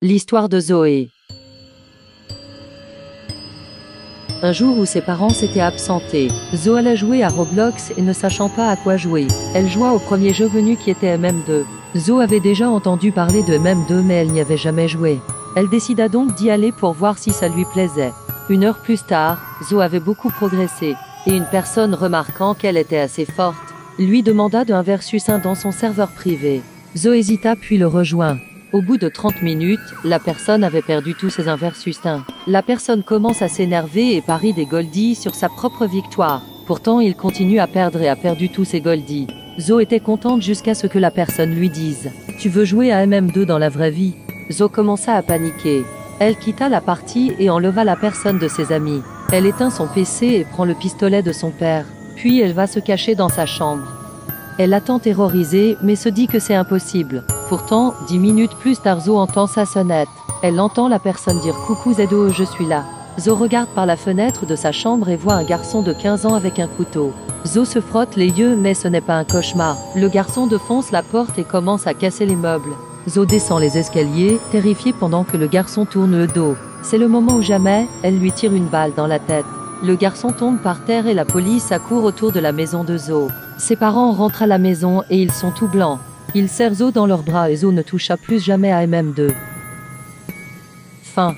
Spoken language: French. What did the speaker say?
L'histoire de Zoé. Un jour où ses parents s'étaient absentés, Zoé allait jouer à Roblox et ne sachant pas à quoi jouer, elle joua au premier jeu venu qui était MM2. Zoé avait déjà entendu parler de MM2 mais elle n'y avait jamais joué. Elle décida donc d'y aller pour voir si ça lui plaisait. Une heure plus tard, Zoé avait beaucoup progressé, et une personne remarquant qu'elle était assez forte, lui demanda d'un versus 1 dans son serveur privé. Zoé hésita puis le rejoint. Au bout de 30 minutes, la personne avait perdu tous ses 1 versus 1. La personne commence à s'énerver et parie des goldies sur sa propre victoire. Pourtant il continue à perdre et a perdu tous ses goldies. Zoé était contente jusqu'à ce que la personne lui dise « Tu veux jouer à MM2 dans la vraie vie ?» Zoé commença à paniquer. Elle quitta la partie et enleva la personne de ses amis. Elle éteint son PC et prend le pistolet de son père. Puis elle va se cacher dans sa chambre. Elle attend terrorisée mais se dit que c'est impossible. Pourtant, 10 minutes plus tard Zoé entend sa sonnette. Elle entend la personne dire « Coucou Zo, je suis là ». Zoé regarde par la fenêtre de sa chambre et voit un garçon de 15 ans avec un couteau. Zoé se frotte les yeux mais ce n'est pas un cauchemar. Le garçon défonce la porte et commence à casser les meubles. Zoé descend les escaliers, terrifiée pendant que le garçon tourne le dos. C'est le moment où jamais, elle lui tire une balle dans la tête. Le garçon tombe par terre et la police accourt autour de la maison de Zoé. Ses parents rentrent à la maison et ils sont tout blancs. Ils serrent Zoé dans leurs bras et Zoé ne toucha plus jamais à MM2. Fin.